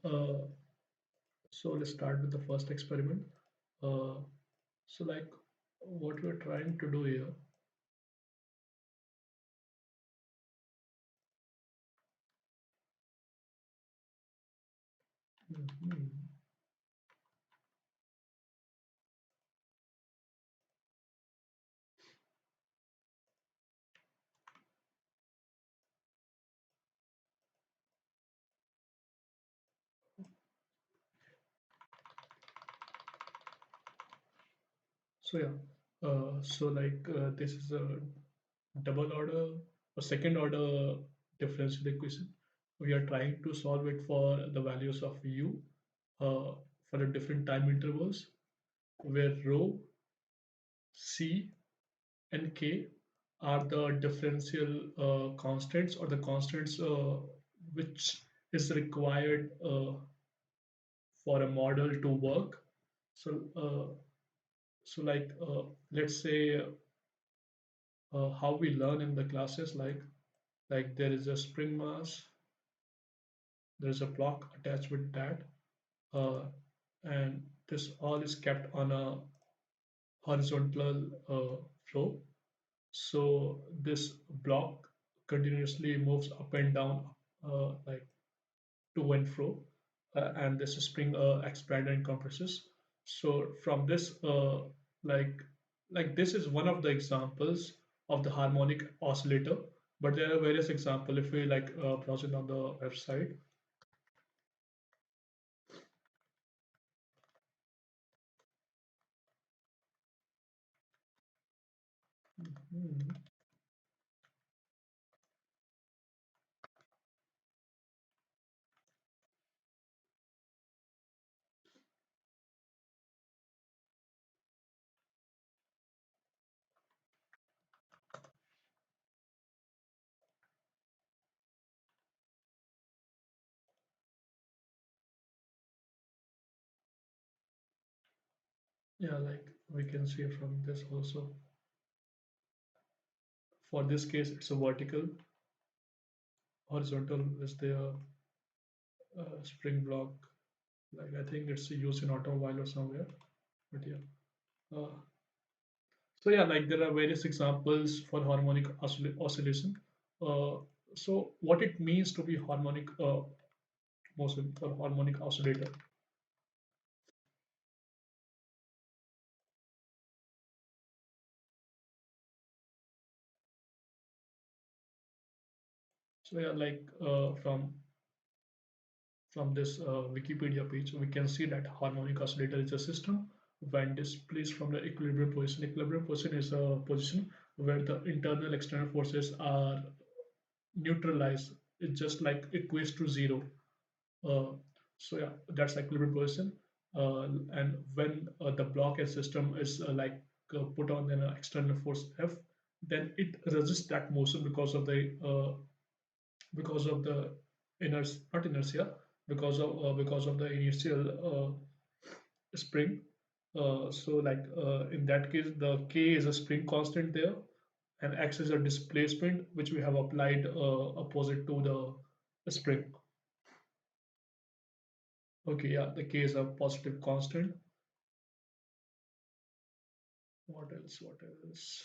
Uh, so let's start with the first experiment. Uh, so like what we're trying to do here. Mhm. So yeah, this is a double order or second order differential equation. We are trying to solve it for the values of u for the different time intervals where rho, c, and k are the differential constants or the constants which is required for a model to work. So, let's say how we learn in the classes, like there is a spring mass, there is a block attached with that, uh, and this all is kept on a horizontal flow. So this block continuously moves up and down, like to and fro, and this spring expands and compresses. So from this, like this is one of the examples of the harmonic oscillator, but there are various examples. If we browse it on the website. Mhm. Yeah, like we can see from this also. For this case, it's a vertical. Horizontal is the spring block. Like I think it's used in automobile or somewhere. But yeah. Uh, so yeah, like there are various examples for harmonic oscillation. Uh, so what it means to be harmonic motion or harmonic oscillator. So yeah, from this Wikipedia page, we can see that harmonic oscillator is a system when displaced from the equilibrium position. Equilibrium position is a position where the internal external forces are neutralized. It just like equates to zero. Uh, so yeah, that's equilibrium position. And when the block and system is put on an external force F, then it resists that motion because of the inertia, not inertia, because of the initial spring. In that case, the k is a spring constant there, and x is a displacement which we have applied opposite to the spring. Okay, yeah, the k is a positive constant. What else? What else?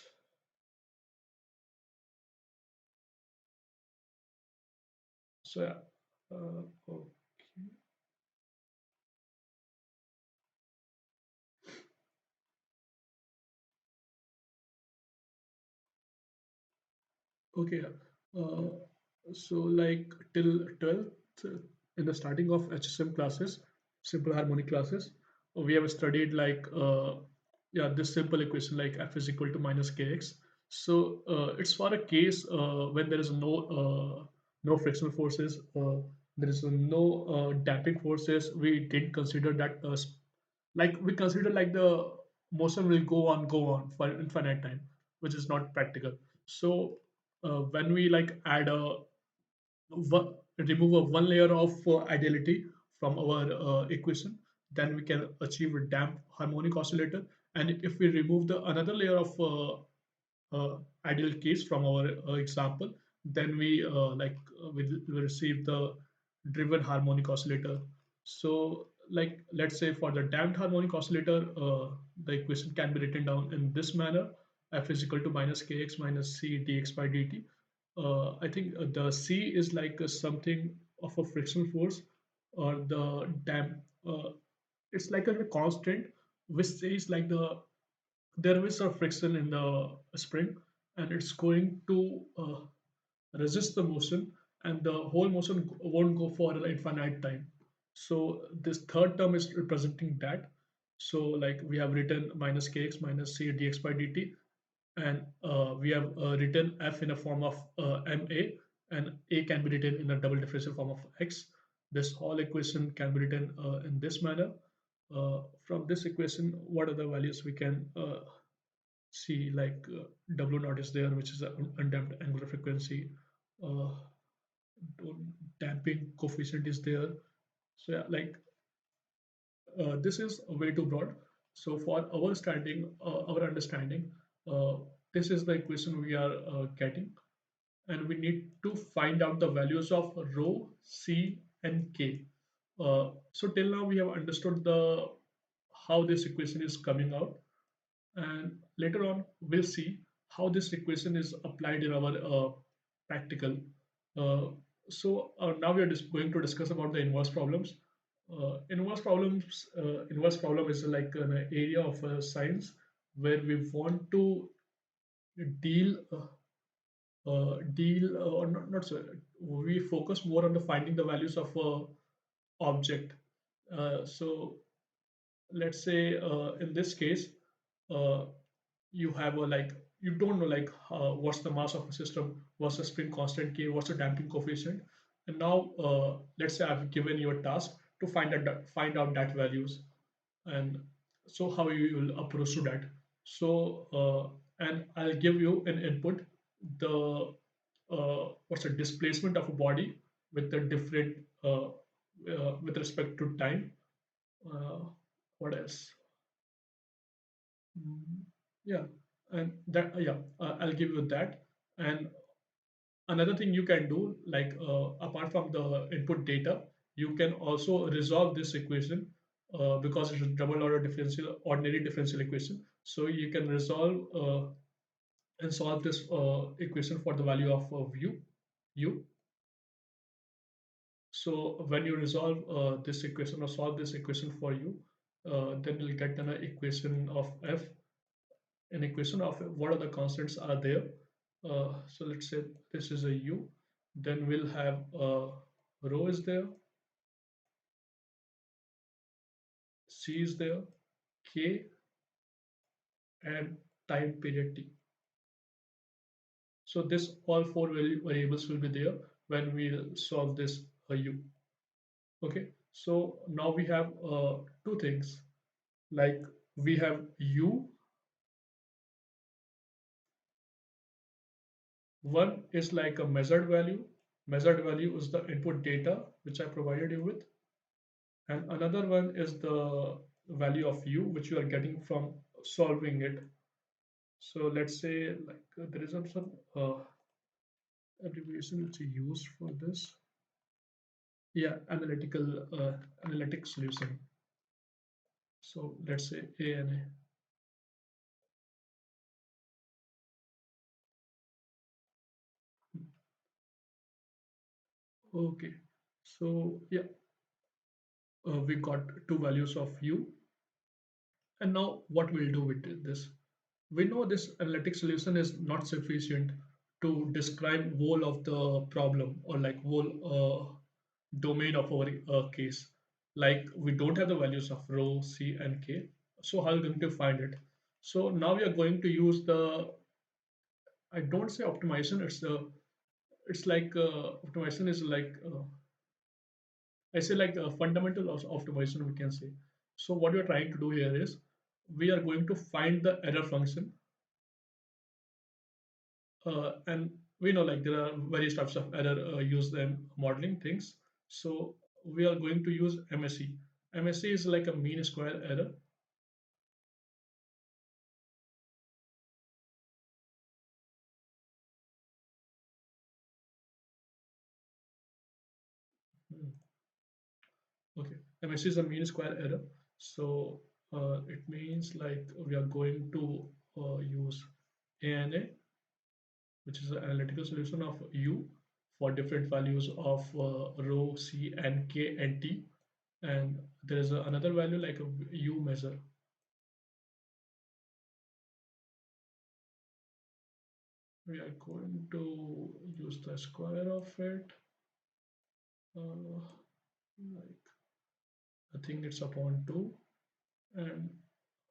So yeah, okay. Okay, yeah. So like till 12th, in the starting of HSM classes, simple harmonic classes, we have studied yeah, this simple equation like F is equal to minus kx. So it's for a case when there is no frictional forces, there is no damping forces. We didn't consider that like we consider like the motion will go on for infinite time, which is not practical. So when we like add a remove a one layer of ideality from our equation, then we can achieve a damp harmonic oscillator. And if we remove the another layer of ideal case from our example, then we receive the driven harmonic oscillator. So, like, let's say for the damped harmonic oscillator, the equation can be written down in this manner: f is equal to minus kx minus c dx by dt. I think the c is like something of a frictional force, or the damp. It's like a constant, which says like there is a friction in the spring, and it's going to resist the motion, and the whole motion won't go for an infinite time. So this third term is representing that. So like we have written minus kx minus c dx by dt, and we have written f in a form of ma, and a can be written in a double differential form of x. This whole equation can be written in this manner. From this equation, what are the values we can see? Like w naught is there, which is an undamped angular frequency. uh, Damping coefficient is there. So yeah, like this is way too broad. So for our understanding, uh, this is the equation we are getting, and we need to find out the values of rho, c, and k. So till now we have understood the how this equation is coming out, and later on we'll see how this equation is applied in our practical. Uh, Now we are just going to discuss about the inverse problems. Inverse problem is like an area of science where we want to deal or not so we focus more on the finding the values of a object. So let's say in this case, uh, you have a like you don't know like what's the mass of a system, what's the spring constant k, what's the damping coefficient, and now let's say I've given you a task to find out that values. And so how you will approach to that? So and I'll give you an input, the what's the displacement of a body with the different with respect to time. uh, what else? Mm, yeah, and that yeah, I'll give you that. And another thing you can do, like apart from the input data, you can also resolve this equation because it's a double order differential, ordinary differential equation. So you can resolve and solve this equation for the value of u. So when you resolve this equation or solve this equation for u, then you'll get an equation of f, an equation of what are the constants are there. So let's say this is a u, then we'll have rho is there, c is there, k, and time period t. So this all four variables will be there when we solve this u. Okay, so now we have two things, like we have u. One is like a measured value. Measured value is the input data which I provided you with, and another one is the value of u which you are getting from solving it. So let's say like there is some abbreviation which is used for this. Yeah, analytic solution. So let's say ANA. Okay, so yeah, we got two values of u, and now what we'll do with this? We know this analytic solution is not sufficient to describe whole of the problem, or like whole domain of our case. Like we don't have the values of rho, c, and k. So how are we going to find it? So now we are going to use the, I don't say optimization. It's like optimization is like I say like a fundamental of optimization we can say. So what we are trying to do here is we are going to find the error function, and we know like there are various types of error used in modeling things. So we are going to use MSE. MSE is like a mean square error. Hmm. Okay, MSE is a mean square error. So it means like we are going to use ANA, which is an analytical solution of U for different values of rho, C, and K and T. And there is another value like a U measure. We are going to use the square of it. Like I think it's upon 2 and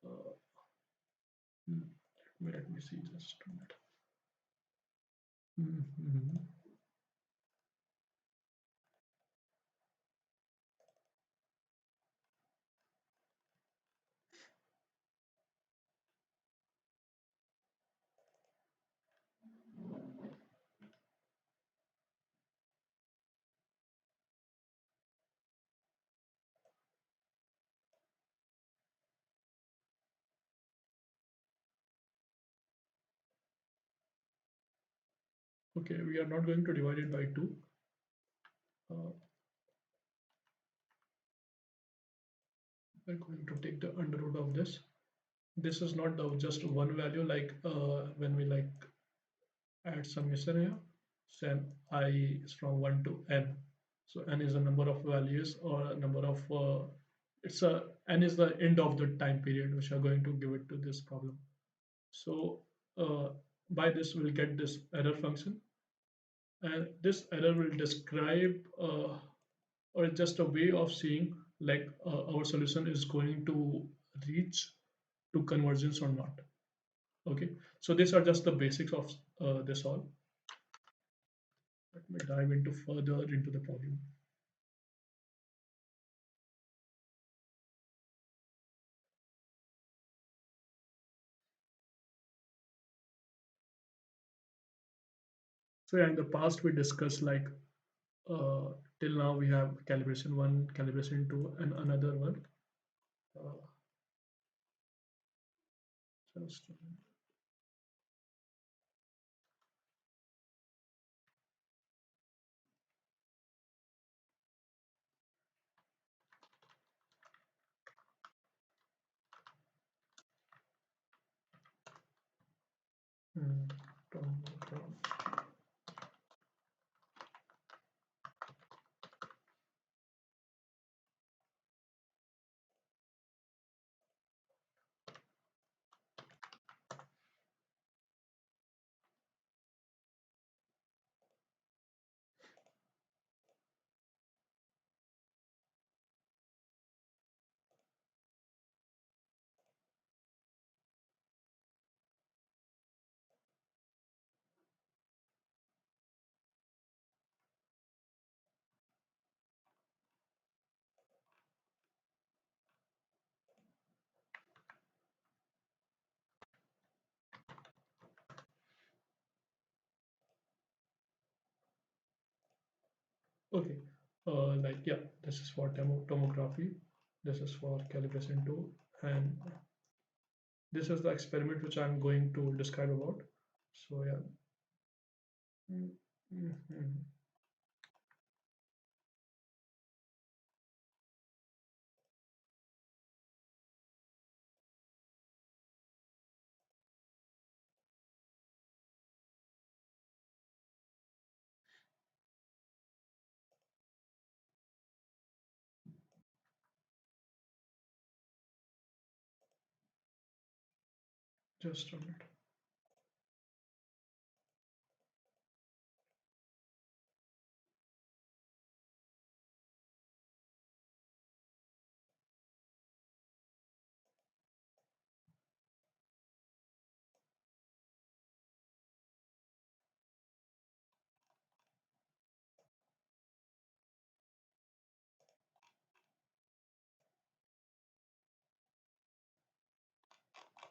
uh, let me see just a minute. Mhm. Okay, we are not going to divide it by 2. Uh, we're going to take the under root of this. This is not the just one value like when we like add summation here. Then I is from 1 to n. So n is the number of values or number of it's a n is the end of the time period which are going to give it to this problem. So by this we'll get this error function, and this error will describe or just a way of seeing like our solution is going to reach to convergence or not. Okay, so these are just the basics of this all. Let me dive into further into the problem. So yeah, in the past we discussed like uh, till now we have calibration 1, calibration 2, and another one. Uh, just mm, okay. Like yeah, this is for tomography. This is for calibration 2, and this is the experiment which I'm going to describe about. So yeah. Mm, mhm. Just a minute.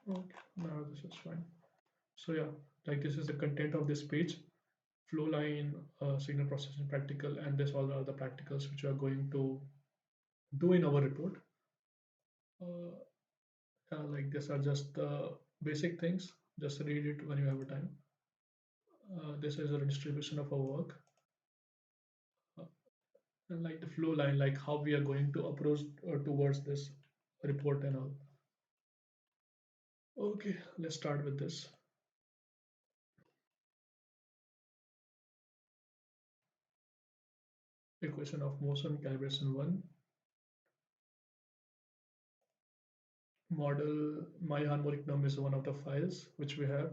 Okay, now this is fine. So yeah, like this is the content of this page. Flow line, signal processing practical, and this all are the practicals which we are going to do in our report. Uh, like these are just the basic things. Just read it when you have a time. This is a distribution of our work. and like the flow line, like how we are going to approach towards this report and all. Okay, let's start with this. Equation of motion calibration 1. Model my harmonic num is one of the files which we have.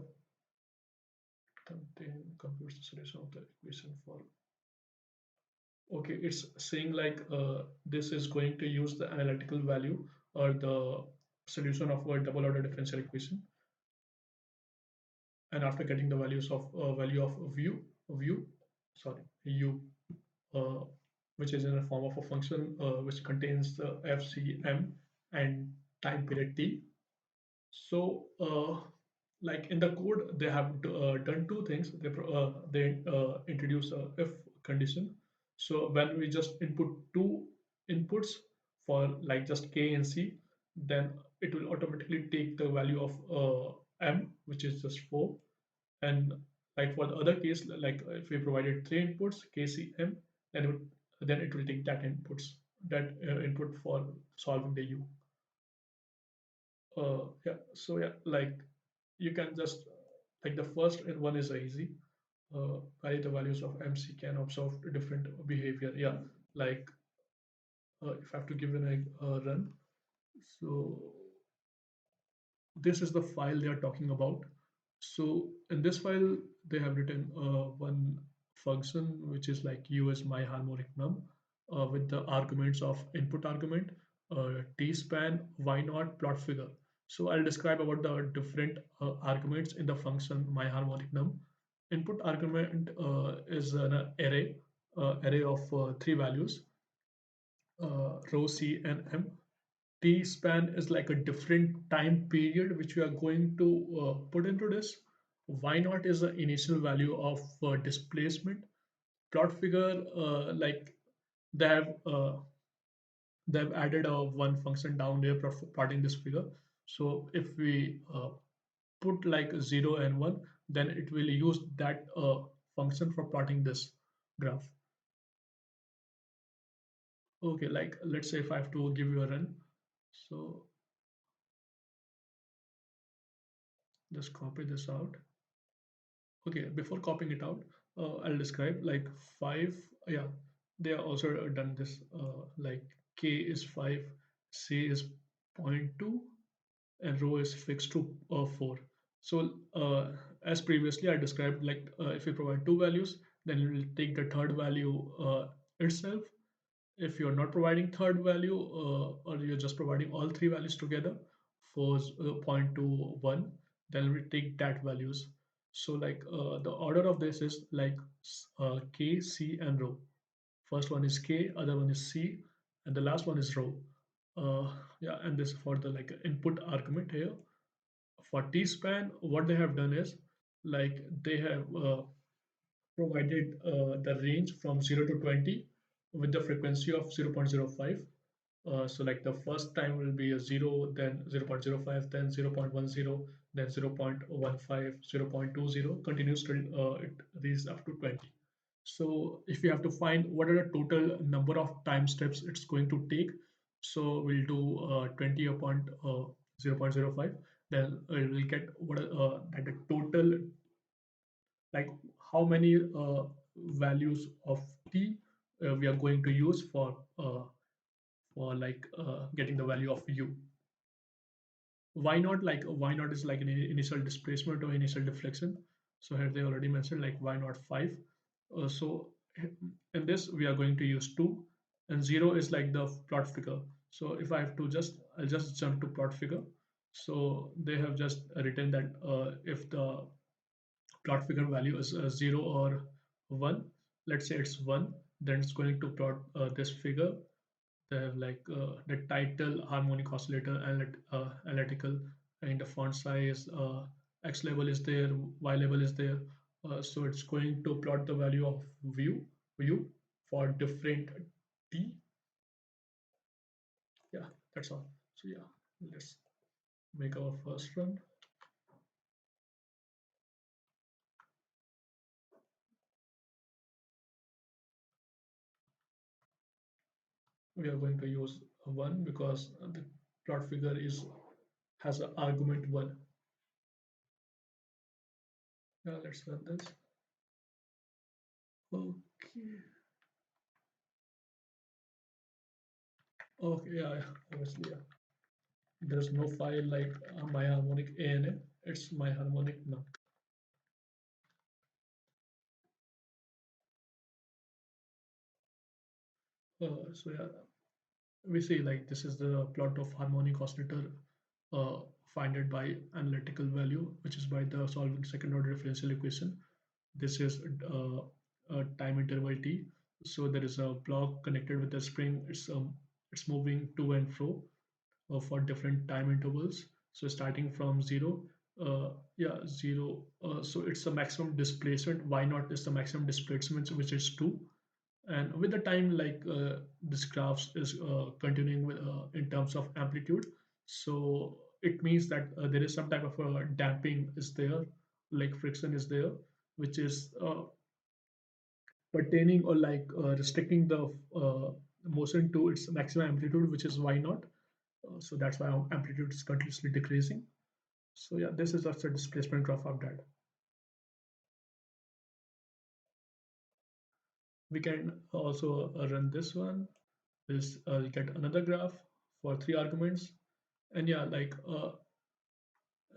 Contain computes the solution of the equation for. Okay, it's saying like this is going to use the analytical value or the solution of a double order differential equation, and after getting the values of value of view sorry u, uh, which is in the form of a function which contains the fcm and time period t. So, like in the code, they have done two things. They introduce a if condition. So when we just input two inputs for like just k and c, then it will automatically take the value of m, which is just 4. And like for the other case, like if we provided three inputs, k, c, m, then it will take that input for solving the u. Yeah, so yeah, like you can just like the first one is easy. Vary the values of MC can observe different behavior. Yeah, like if I have to give an a run, so this is the file they are talking about. So in this file, they have written one function which is like u is my harmonic num with the arguments of input argument, tspan, y naught, plot figure. So I'll describe about the different arguments in the function my harmonic num. Input argument is an array of three values, rho, c, and m. T span is like a different time period which we are going to put into this. Y naught is the initial value of displacement. Plot figure, like they have uh, they've added a one function down there plotting this figure. So if we put like 0 and 1, then it will use that function for plotting this graph. Okay, like let's say if I have to give you a run, so just copy this out. Okay, before copying it out, I'll describe like 5. Yeah, they are also done this. Like k is 5, c is zero point 0.2, and rho is fixed to 4. So as previously I described, like if you provide two values, then you will take the third value itself. If you're not providing third value or you're just providing all three values together for 0.21, then we take that values. So like the order of this is like k, c, and rho. First one is k, other one is c, and the last one is rho. Yeah, and this for the like input argument here. For tspan, what they have done is like they have provided the range from 0 to 20 with the frequency of 0.05. So like the first time will be a 0, then 0.05, then 0.10, then 0.15, 0.20, continues till it reaches up to 20. So if you have to find what are the total number of time steps it's going to take, so we'll do 20 upon 0.05, then we'll get what at the total, like how many values of t we are going to use for like getting the value of u. Why not? Like why not is like an initial displacement or initial deflection. So here they already mentioned like why not 5. So in this we are going to use 2, and 0 is like the plot figure. So if I have to I'll just jump to plot figure. So they have just written that if the plot figure value is 0 or 1, let's say it's 1, then it's going to plot this figure. They have like the title harmonic oscillator analytical, and the font size, x level is there, y level is there. So it's going to plot the value of view for different t. Yeah, that's all. So yeah, let's make our first run. we are going to use 1 because the plot figure is has an argument 1. Yeah, let's run this. Okay. Okay, yeah, yeah, obviously, yeah. There's no file like my harmonic ANA. It's my harmonic num. So yeah, we see like this is the plot of harmonic oscillator uh, founded by analytical value, which is by the solving second order differential equation. This is a time interval t. So there is a block connected with a spring. It's moving to and fro for different time intervals. So starting from zero, yeah, zero. So it's the maximum displacement. Why not is the maximum displacement, which is 2. And with the time, like this graphs is continuing with, in terms of amplitude. So it means that there is some type of damping is there, like friction is there, which is pertaining or like restricting the motion to its maximum amplitude, which is y naught. So that's why our amplitude is continuously decreasing. So yeah, this is also a displacement graph of that. We can also run this one. Is get another graph for 3 arguments. And yeah, like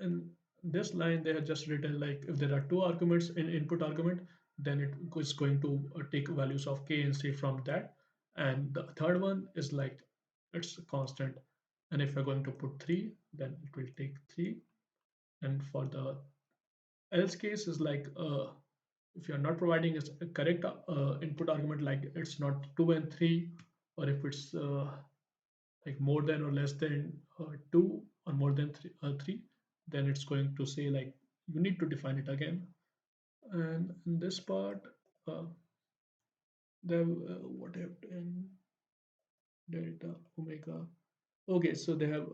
in this line they have just written like if there are 2 arguments in input argument, then it is going to take values of k and c from that. And the third one is like it's constant. And if you're going to put 3, then it will take 3. And for the else case is like if you're not providing a correct input argument, like it's not 2 and 3, or if it's like more than or less than 2 or more than 3, then it's going to say like you need to define it again. And in this part, uh, they have what have done delta omega. Okay, so they have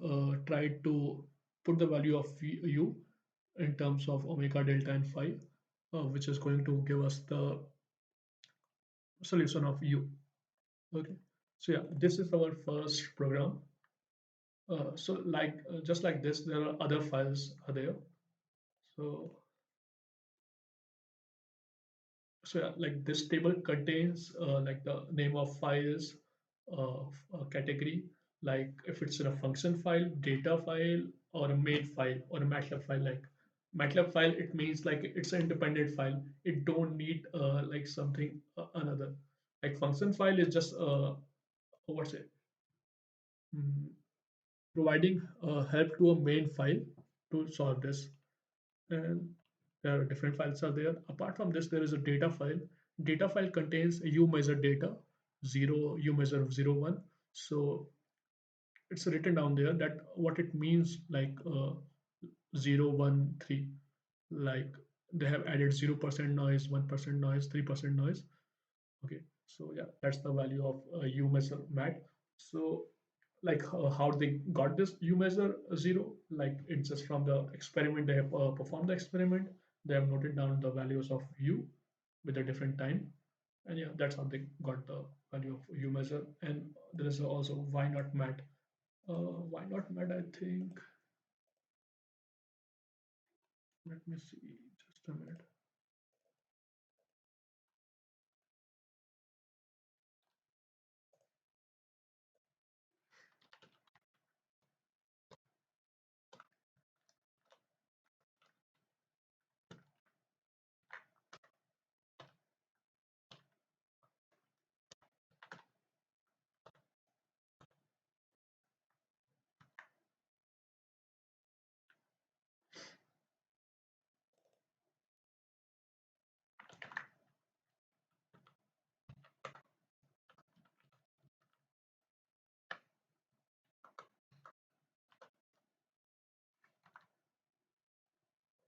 tried to put the value of u in terms of omega, delta, and phi, which is going to give us the solution of u. Okay, so yeah, this is our first program. So like just like this, there are other files are there. So yeah, like this table contains like the name of files, category, like if it's in a function file, data file, or a main file, or a MATLAB file. Like MATLAB file, it means like it's an independent file. It don't need like something another. Like function file is just what's it? Mm, providing help to a main file to solve this. And there are different files are there. Apart from this, there is a data file. Data file contains you measure data, 0, you measure 0, 1. So it's written down there that what it means, like 0, 1, 3. Like they have added 0% noise, 1% noise, 3% noise. Okay, so yeah, that's the value of u measure mat. So like how they got this u measure 0, like it's just from the experiment. They have performed the experiment, they have noted down the values of u with a different time, and yeah, that's how they got the value of u measure. And there is also why not mat. Why not mat, I think. Let me see, just a minute.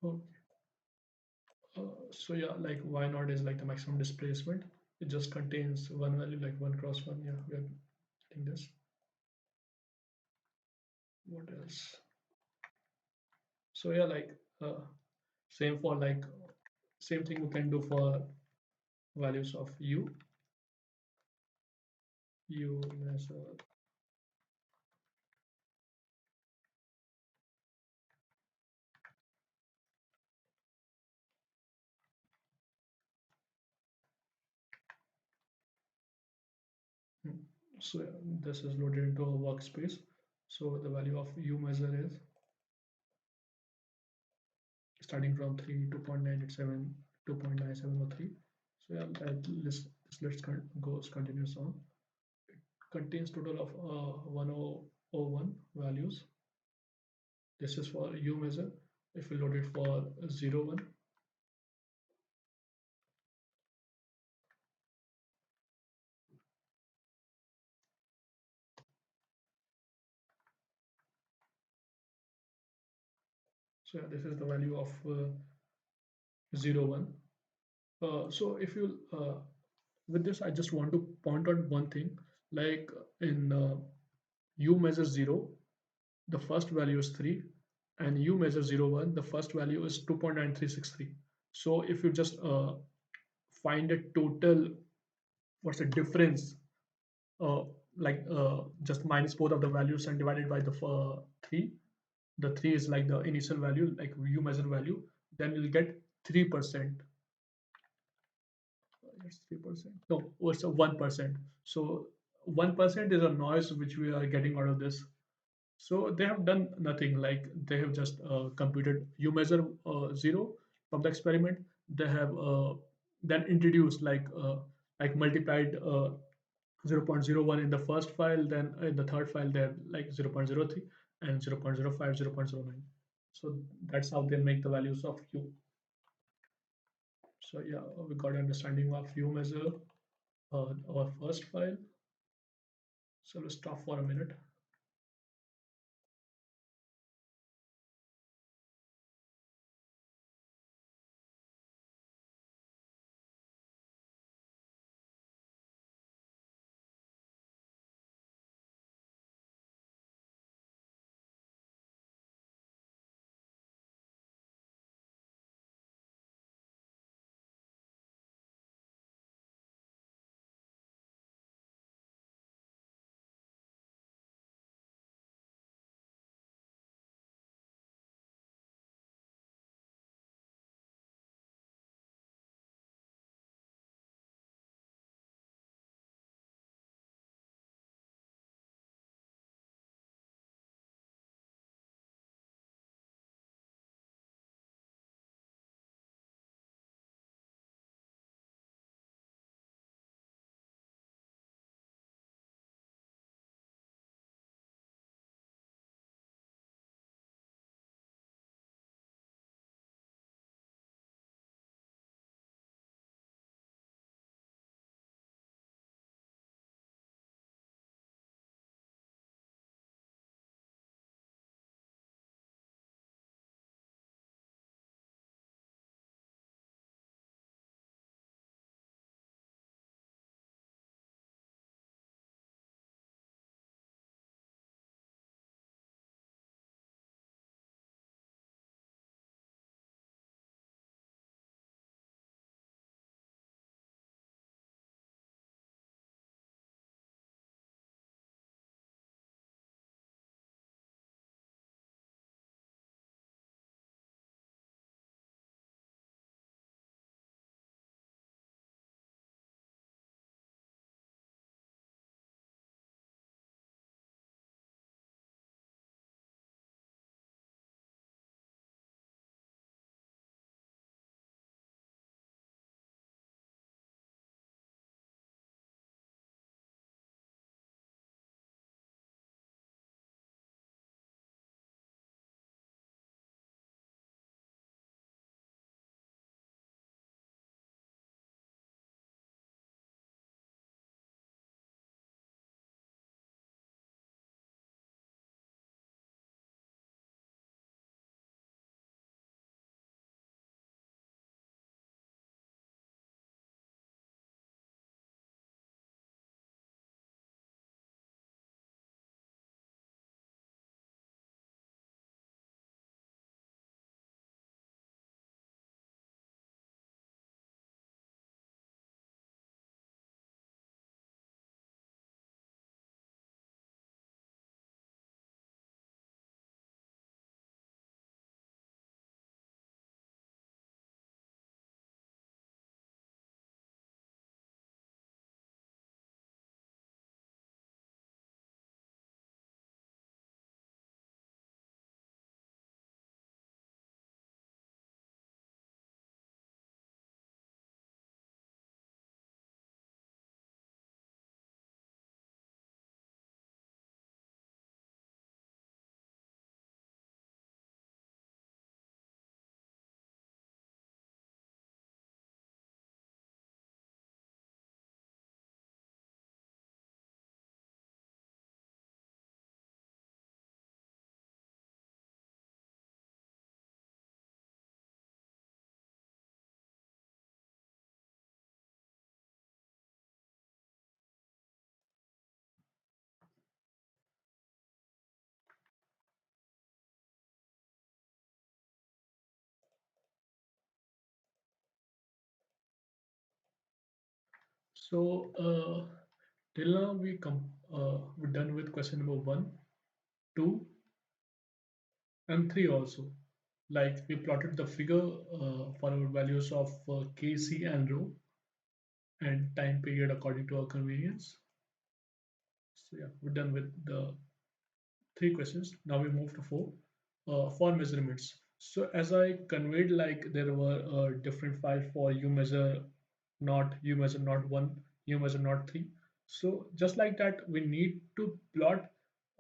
Okay. So yeah, like why not is like the maximum displacement. It just contains one value, like 1 cross 1. Yeah, we are getting this. What else? So yeah, like same for like same thing we can do for values of u. U measure. Hmm. So yeah, this is loaded into a workspace. So the value of U measure is starting from 3, 2.987, 2.9703. So yeah, goes continuous on. It contains total of 1001 values. This is for U measure. If we load it for 01, so yeah, this is the value of 01. So if you with this, I just want to point out one thing. Like in U measure 0, the first value is 3, and U measure 01, the first value is 2.9363. So if you just find a total, what's the difference? Uh, just minus both of the values and divided by the 3. The 3 is like the initial value, like U measure value. Then you'll get 3%. It's 3%. No, it's a 1%. So 1% is a noise which we are getting out of this. So they have done nothing. Like they have just computed you measure 0 from the experiment. They have then introduced like multiplied 0.01 in the first file. Then in the third file they have like 0.03 and 0.05, 0.09. So that's how they make the values of u. So yeah, we got understanding of u measure, our first file. So let's stop for a minute. So till now we're done with question number one, two, and three also. Like we plotted the figure for our values of k, c, and rho, and time period according to our convenience. So yeah, we're done with the three questions. Now we move to four for measurements. So as I conveyed, like there were different files for you measure not, you measure not one, you measure not three. So just like that, we need to plot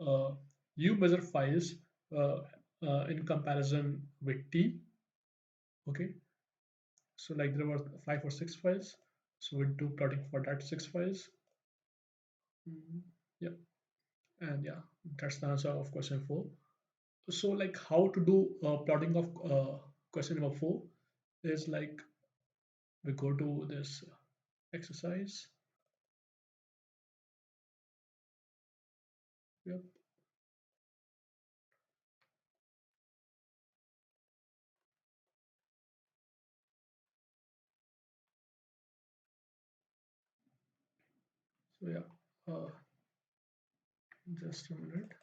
uh, you measure files uh, in comparison with T. Okay, so like there were five or six files. So we do plotting for that six files. Yeah, and yeah, that's the answer of question four. So like how to do plotting of question number four is like we go to this exercise. Yep. So yeah, just a minute.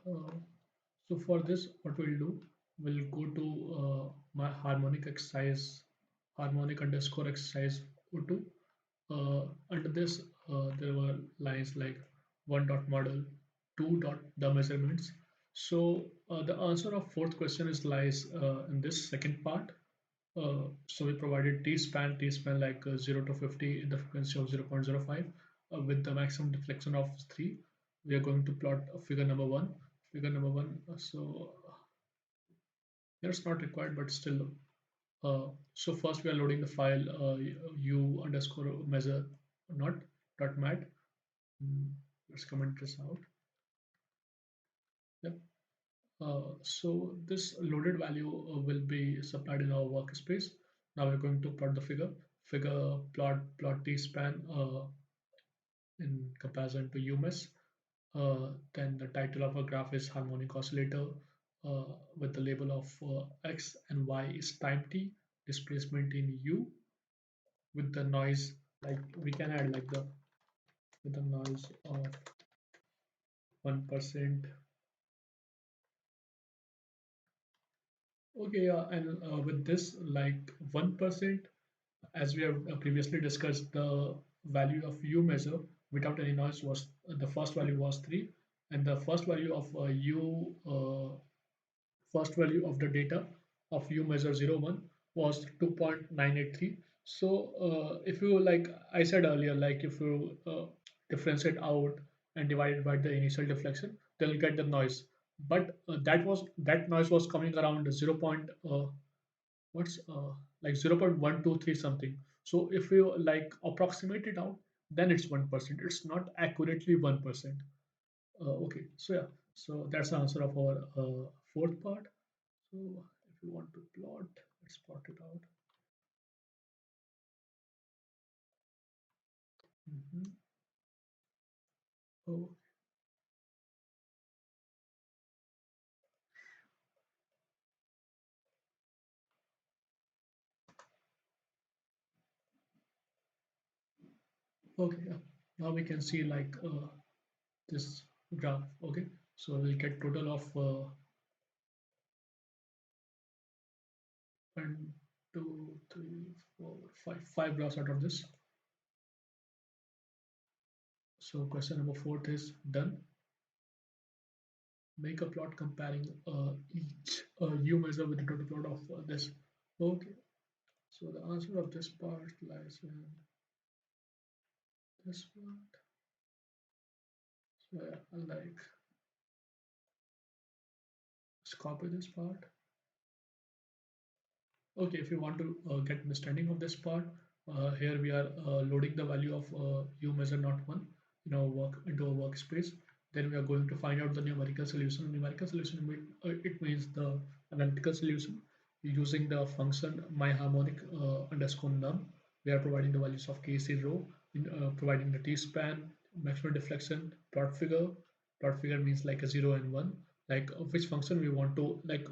Uh, so for this, what we'll do, we'll go to my harmonic exercise, harmonic underscore exercise O2. Under this, there were lines like one dot model, two dot the measurements. So the answer of fourth question is lies in this second part. So we provided T-span like 0 to 50 in the frequency of 0.05 with the maximum deflection of 3. We are going to plot figure number one. Figure number one. So that's not required, but still. So first we are loading the file u underscore measure not dot mat. Let's comment this out. Yep. So this loaded value will be supplied in our workspace. Now we're going to plot the figure. Figure plot T span in comparison to UMS. Then the title of our graph is harmonic oscillator with the label of X and Y is time T, displacement in U with the noise, like we can add like the with the noise of 1%. Okay, yeah, and with this like 1%, as we have previously discussed, the value of U measure without any noise was the first value was 3, and the first value of U first value of the data of U measure 01 was 2.983. So if you like I said earlier, like if you differentiate out and divide it by the initial deflection, then you'll get the noise. But that noise was coming around 0. what's like 0.123 something. So if you like approximate it out, then it's 1%. It's not accurately 1%. Okay, so yeah, so that's the answer of our fourth part. So if you want to plot, let's plot it out. Mhm. Oh, okay, yeah. Now we can see like this graph. Okay, so we'll get total of one, two, three, four, five graphs out of this. So question number fourth is done. Make a plot comparing each U measure with the total plot of this. Okay, so the answer of this part lies in this part. So yeah, I'll like just copy this part. Okay, if you want to get understanding of this part, here we are loading the value of U measure not one in our work into a workspace. Then we are going to find out the numerical solution. Numerical solution it means the analytical solution using the function myharmonic underscore num. We are providing the values of k0, providing the t-span, maximum deflection, plot figure. Plot figure means like a 0 and 1, like which function we want to like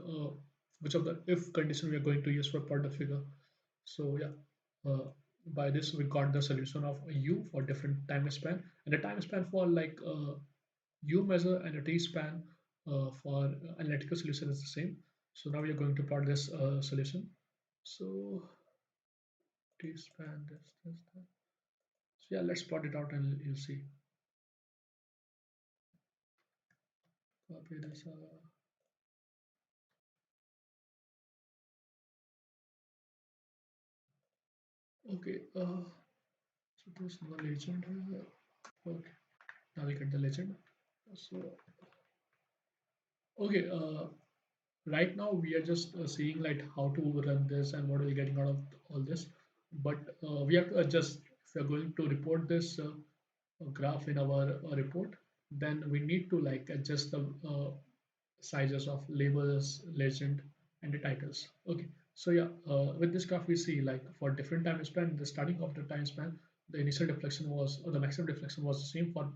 which of the if condition we are going to use for plot the figure. So yeah, by this we got the solution of a u for different time span, and the time span for like u measure and a t span for analytical solution is the same. So now we are going to plot this solution. So t span this that. So yeah, let's plot it out and you'll see. Copy this. Okay. So there's no legend here. Okay. Now we get the legend. So okay. Right now we are just seeing like how to run this and what are we getting out of all this, but we have to adjust. If we are going to report this graph in our report, then we need to like adjust the sizes of labels, legend, and the titles. Okay, so yeah, with this graph we see like for different time span, the starting of the time span, the initial deflection was or the maximum deflection was the same for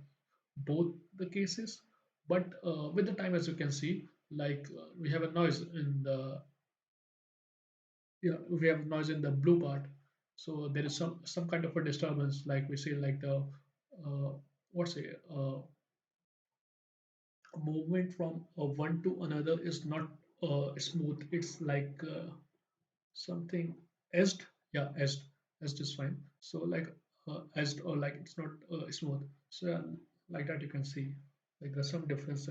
both the cases, but with the time, as you can see, like we have a noise in the yeah, we have noise in the blue part. So there is some kind of a disturbance, like we say like the uh, what's it movement from one to another is not smooth. It's like something edged. Yeah, edged is fine. So like edged or like it's not smooth. So yeah, like that you can see like there's some difference.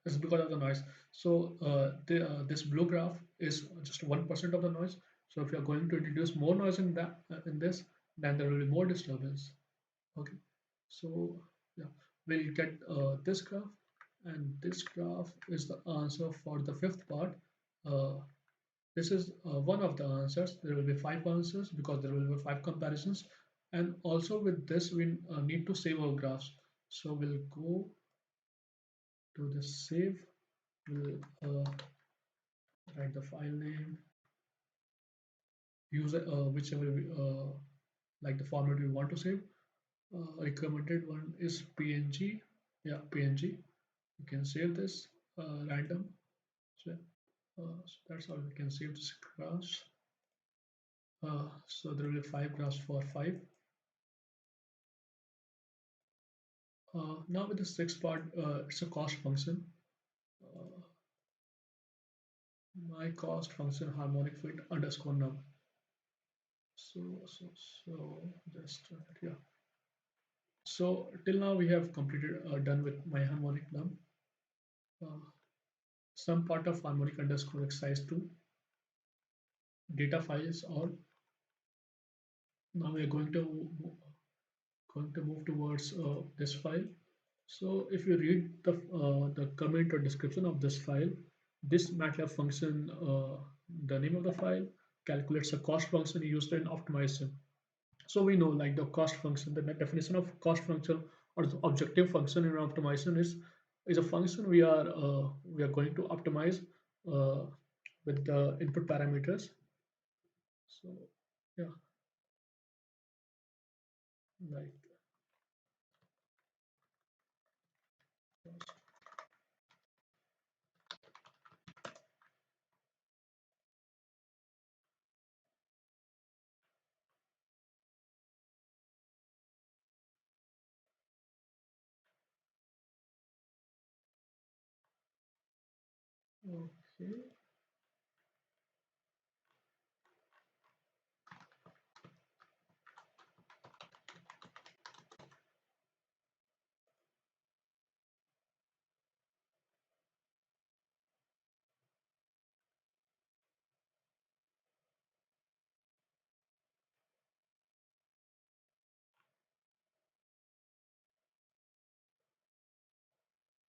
It's because of the noise. So this blue graph is just 1% of the noise. So if you're going to introduce more noise in that in this, then there will be more disturbance. Okay, so yeah, we'll get this graph, and this graph is the answer for the fifth part. Uh, this is one of the answers. There will be five answers because there will be five comparisons. And also with this, we need to save our graphs. So we'll go to the save. We'll write the file name, use whichever like the format we want to save. Recommended one is PNG. Yeah, PNG. You can save this random. So, so that's how we can save this graphs. So there will be five graphs for five. Now with the sixth part, it's a cost function. Uh, my cost function harmonic fit underscore num. So just yeah. So till now we have completed done with my harmonic num. Uh, some part of harmonic underscore exercise 2 data files or now we are going to move towards this file. So if you read the comment or description of this file, this MATLAB function, the name of the file, calculates a cost function used in optimization. So we know like the cost function, the definition of cost function or the objective function in optimization is a function we are going to optimize uh, with the input parameters. So yeah, like okay,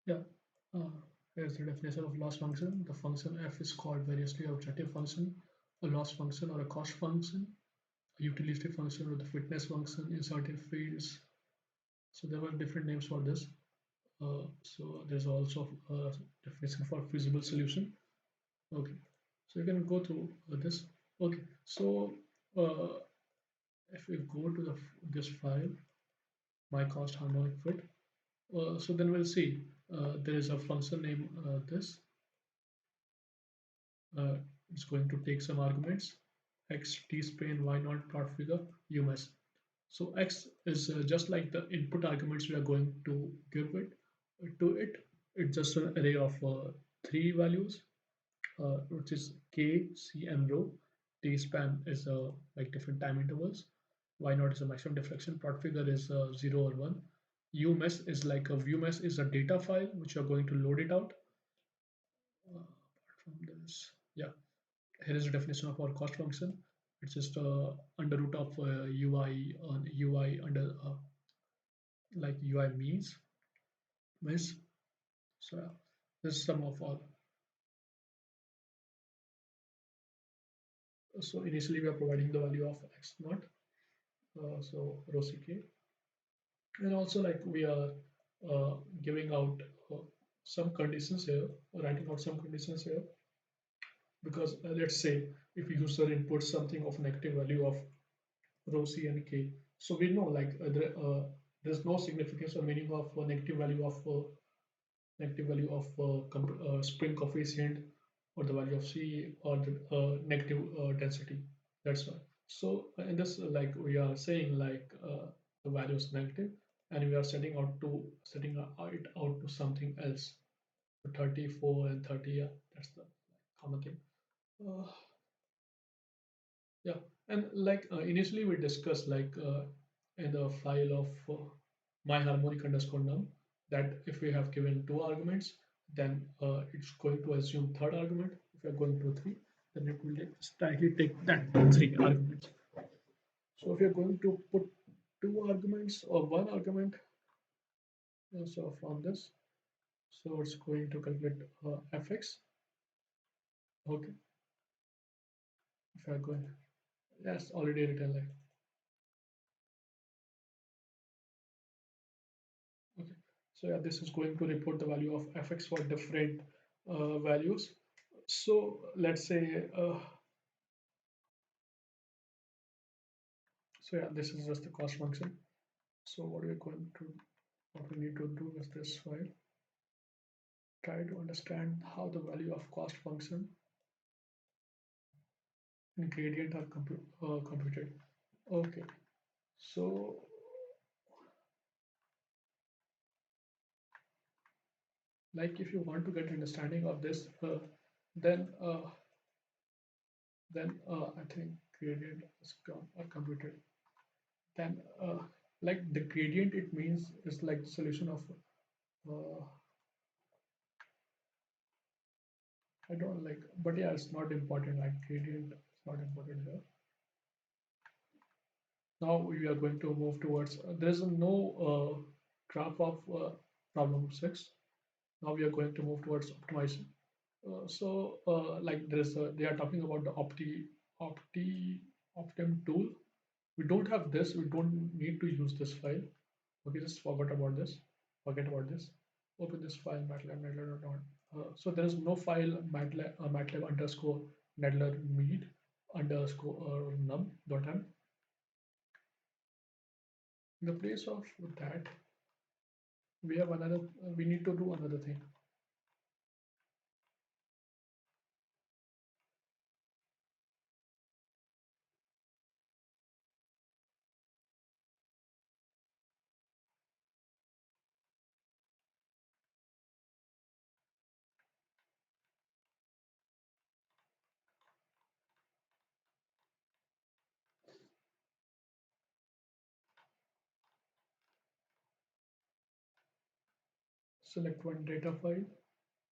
yeah. Uh, Here's the definition of loss function. The function f is called variously objective function, a loss function or a cost function, a utility function or the fitness function in certain fields. So there were different names for this. So there's also a definition for feasible solution. Okay, so you can go through this. Okay, so uh, if we go to this file, my cost harmonic fit, so then we'll see there is a function name this. It's going to take some arguments x, t span, y naught, plot figure, umass. So x is just like the input arguments we are going to give it to it. It's just an array of three values, which is k, c, and rho. T span is like different time intervals. Y naught is a maximum deflection. Plot figure is 0 or 1. Umass is like a viewmass is a data file which you are going to load it out. Apart from this, yeah, here is the definition of our cost function. It's just under root of UI on UI under like UI means. So yeah, this is some of all. So initially we are providing the value of x naught, so rho ck, and also like we are giving out some conditions here, writing out some conditions here, because let's say if user inputs something of negative value of rho c and k, so we know like there's no significance or meaning of negative value of spring coefficient or the value of C or the negative density. That's why. So in this, like we are saying, like the value is negative, and we are setting it out to something else. 34 and 30. Yeah, that's the common thing. Uh, yeah, and like initially we discussed like in the file of my harmonic underscore num that if we have given two arguments, then it's going to assume third argument. If you're going to three, then it will directly take that three arguments. So if you're going to put two arguments or one argument, so from this, so it's going to calculate fx. Okay, if you're going, yes, already written like. Okay, so yeah, this is going to report the value of fx for different values. So let's say, so yeah, this is just the cost function. So what we need to do is this file, try to understand how the value of cost function and gradient are computed. Okay, so like if you want to get understanding of this, then uh, then I think gradient is computed. Then like the gradient, it means it's like the solution of uh, I don't like, but yeah, it's not important. Like gradient is not important here. Now we are going to move towards. There is no graph of problem 6. Now we are going to move towards optimization. So like there is they are talking about the Opti Optim tool. We don't have this. We don't need to use this file. Okay, just forget about this. Forget about this. Open this file, MATLAB. So there is no file MATLAB underscore Nadler mead underscore num.m. In the place of that, we have another. We need to do another thing. Select one data file.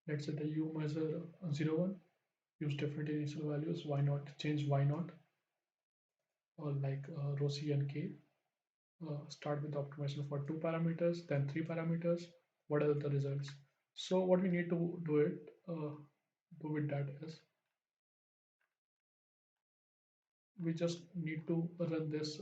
Let's say the U measure 01. Use different initial values. Why not change? Why not? Or like rho C and K. Start with the optimization for two parameters, then three parameters. What are the results? So what we need to do with that is we just need to run this.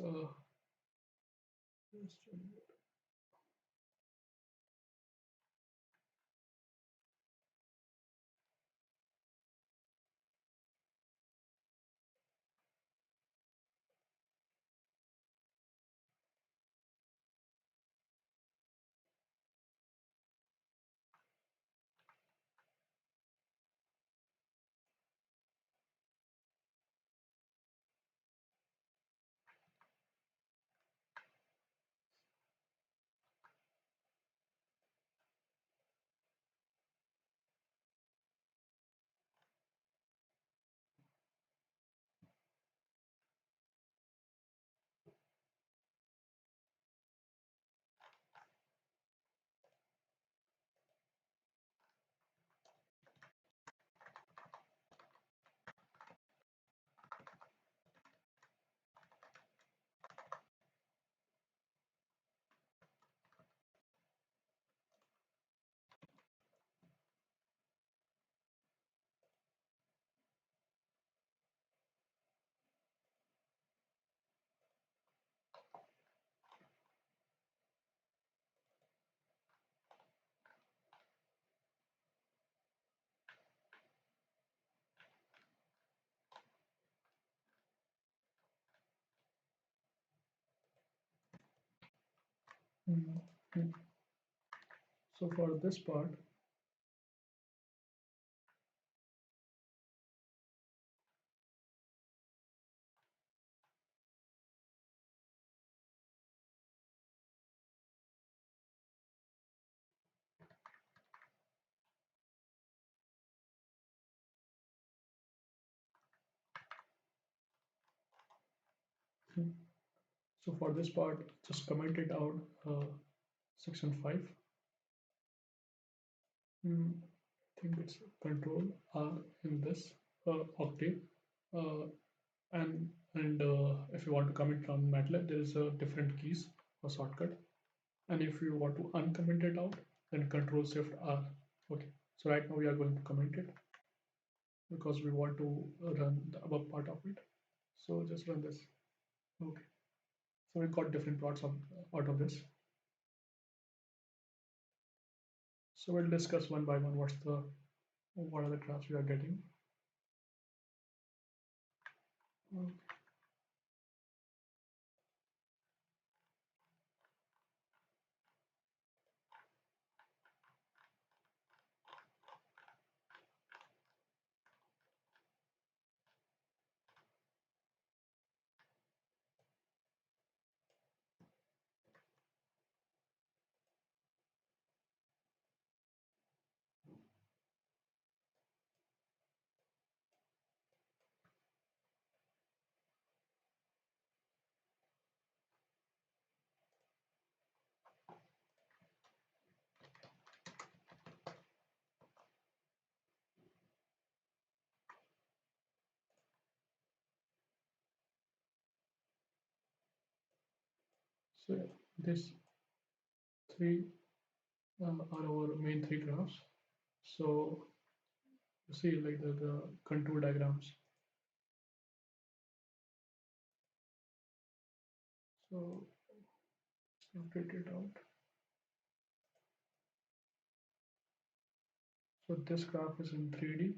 Mm, mm. So for this part, mm, so for this part, just comment it out. Section 5. I think it's Control R in this octave. Uh, and if you want to comment from MATLAB, there is a different keys or shortcut. And if you want to uncomment it out, then Control Shift R. Okay. So right now we are going to comment it because we want to run the above part of it. So just run this. Okay. So we got different plots out of this. So we'll discuss one by one what are the graphs we are getting. So this three are our main three graphs. So you see like the contour diagrams. So separate it out. So this graph is in 3D.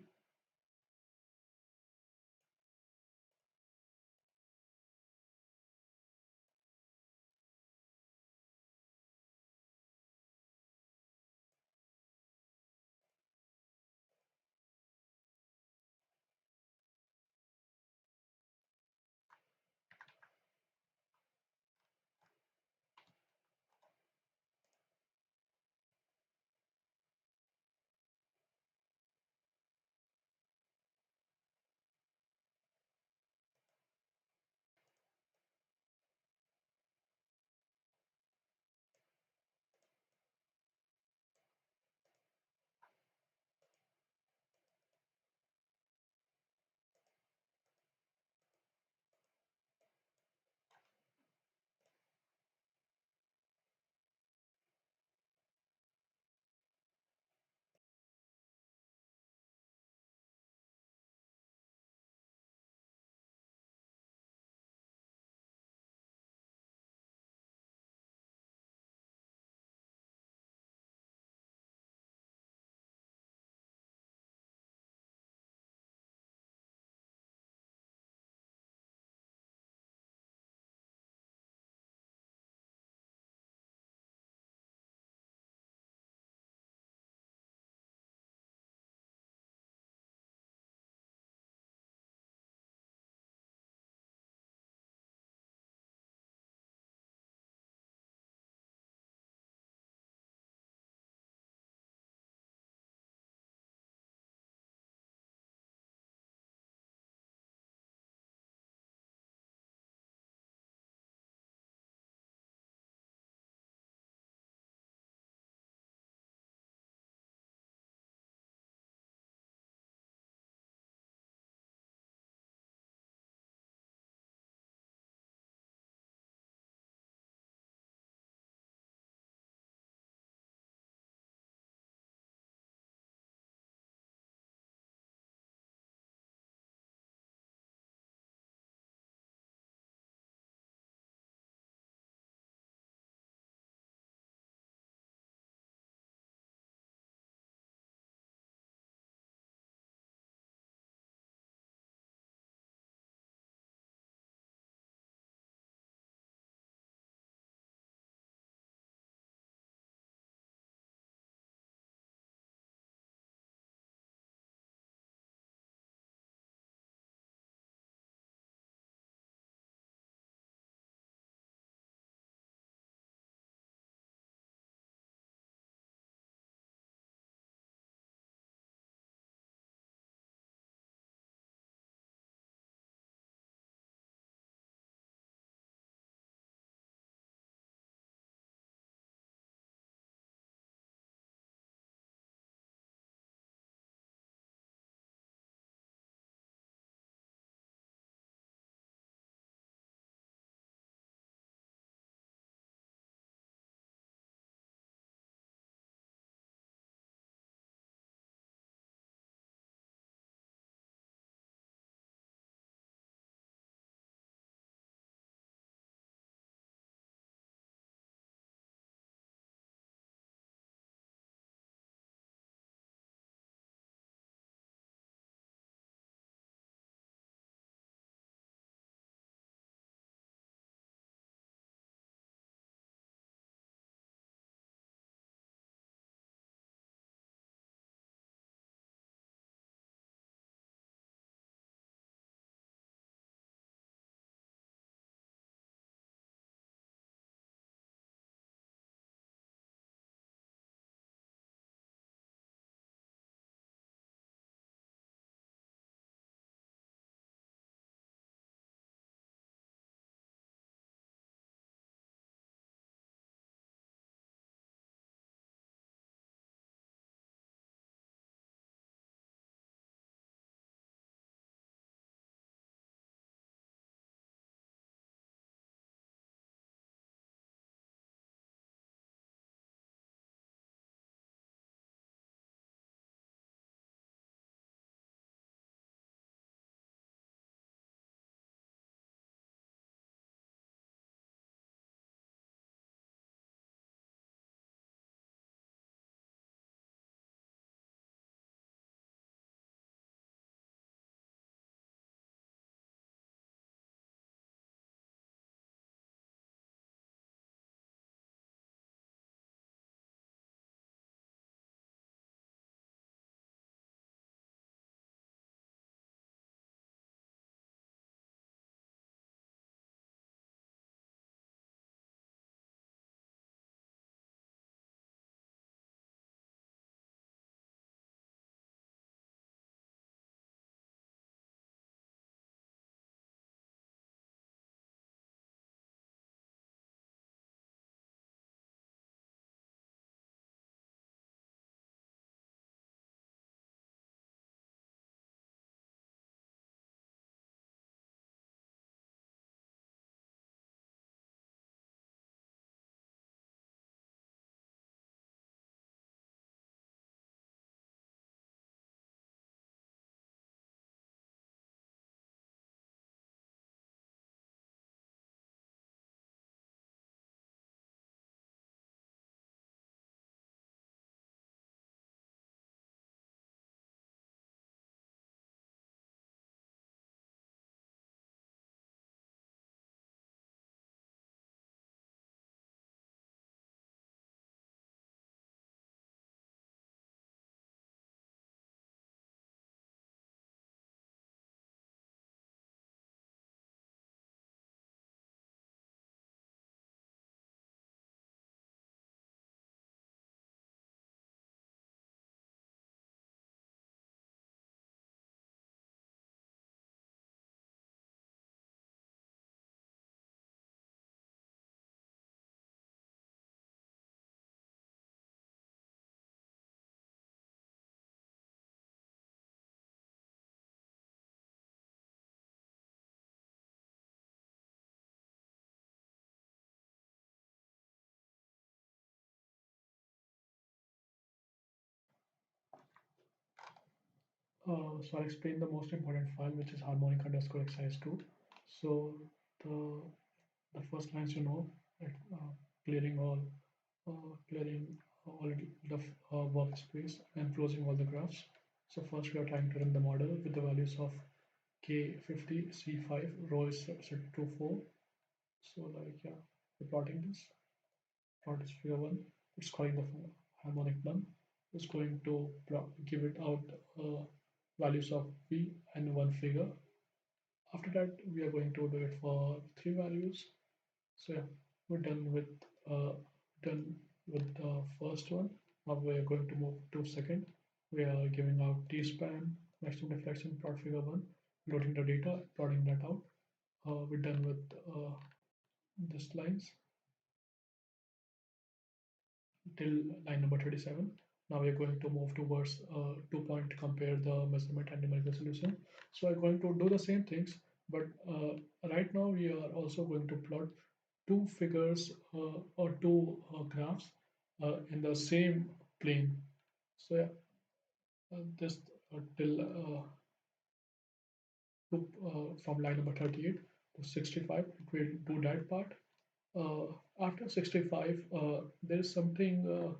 So I'll explain the most important file, which is harmonic underscore exercise 2. So the the first lines, like, clearing all clearing all the workspace and closing all the graphs. So first we are trying to run the model with the values of K50, C5, row is set to 4. So like, yeah, we're plotting this. Plot is figure 1. It's calling the harmonic one. It's going to give it out values of V and one figure. After that, we are going to do it for three values. So yeah, we're uh, done with the first one. Now we are going to move to second. We are giving out T-span, maximum deflection, plot figure 1, loading the data, plotting that out. We're done with this lines till line number 37. Now we are going to move towards 2 point compare the measurement and numerical solution. So I'm going to do the same things, but right now we are also going to plot two figures or two graphs in the same plane. So yeah, this till from line number 38 to 65, it will do that part. After 65, there is something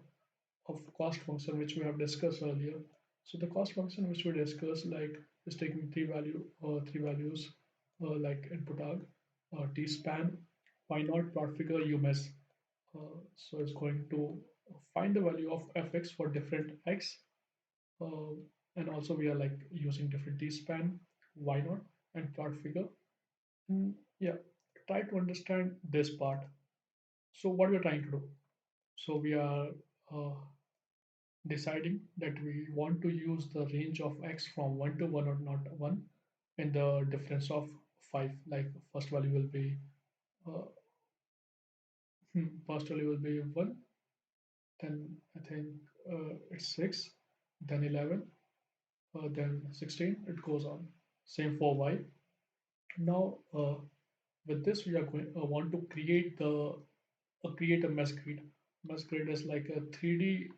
of cost function which we have discussed earlier. So the cost function which we discussed, like, is taking three values like input arg, t span, y naught, plot figure, umes. So it's going to find the value of fx for different x, uh, and also we are like using different t span, y naught, and plot figure. Yeah, try to understand this part. So what we are trying to do? So we are uh, deciding that we want to use the range of x from 1 to 1 or not 1 in the difference of 5. Like first value will be uh, first value will be 1, then I think it's 6, then 11, then 16, it goes on. Same for y. Now with this we are going want to create a mesh grid. Mesh grid is like a 3D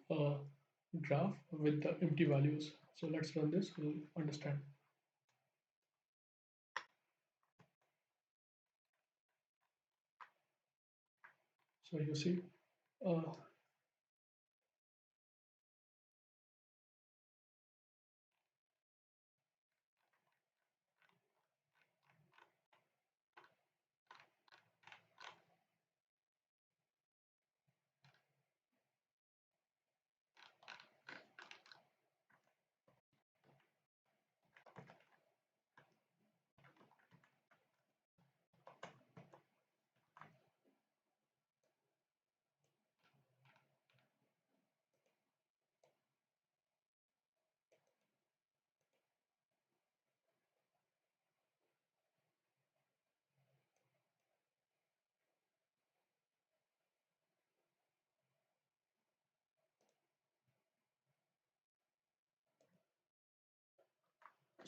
graph with the empty values. So let's run this, we'll understand. So you see, uh,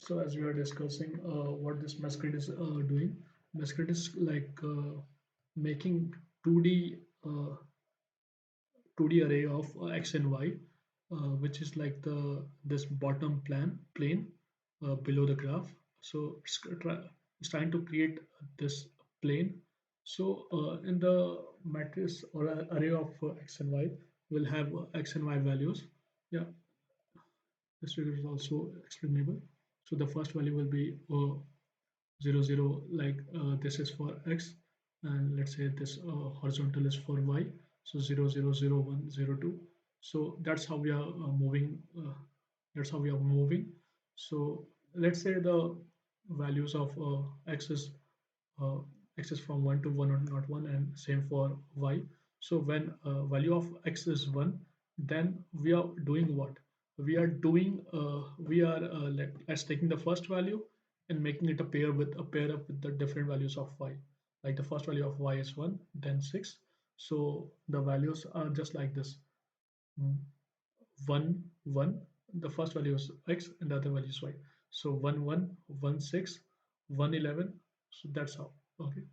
so as we are discussing, what this masquerade is doing, masquerade is like making 2D 2D array of x and y, which is like this bottom plane below the graph. So it's trying to create this plane. So in the matrix or array of x and y, we'll have x and y values. Yeah, this figure is also explainable. So the first value will be 0 0, like this is for x, and let's say this horizontal is for y. So 0 0 0 1 0 2. So that's how we are moving. So let's say the values of uh, x is from 1 to 1 or not 1, and same for y. So when value of x is 1, then we are doing what? We are like, let's taking the first value and making it a pair up with the different values of y. Like the first value of y is 1, then 6. So the values are just like this. Mm, 1 1, the first value is x and the other value is y. So 1 1 1 6 1 11. So that's how. Okay,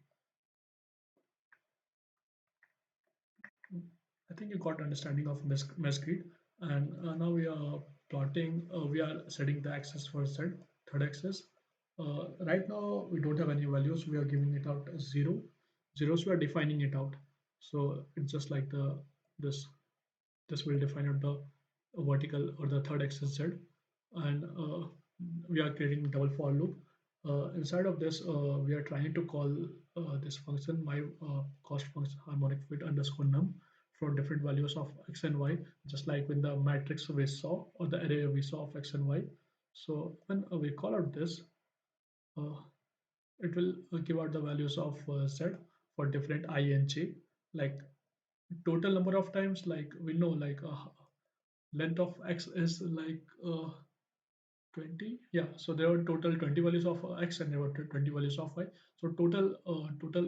I think you got understanding of mesh grid. And now we are plotting, we are setting the axis for Z, third axis. Right now, we don't have any values. We are giving it out as zero. Zeros, we are defining it out. So it's just like this. This will define out the vertical or the third axis Z, and we are creating double for loop. Inside of this, we are trying to call this function my cost function harmonic fit underscore num for different values of x and y, just like with the matrix we saw or the array we saw of x and y. So when we call out this, uh, it will give out the values of z for different I and j, like total number of times, like we know, like length of x is like 20. Yeah, so there are total 20 values of x and there were 20 values of y. So total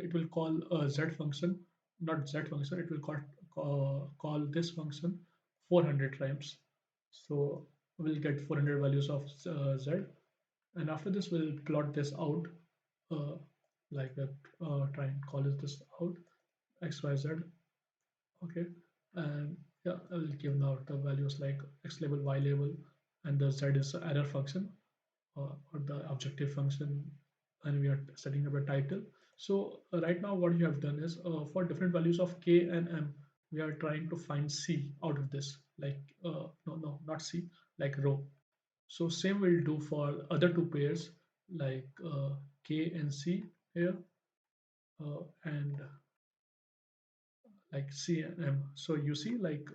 it will call z function, not z function, it will call this function 400 times. So we'll get 400 values of z, and after this we'll plot this out, uh, like that, try and call this out x y z. Okay, and yeah, I will give now the values like x label, y label, and the z is error function, or the objective function, and we are setting up a title. So right now what you have done is, for different values of k and m, we are trying to find c out of this, like no, not c, like row. So same will do for other two pairs, like k and c here, and like c and m. So you see, like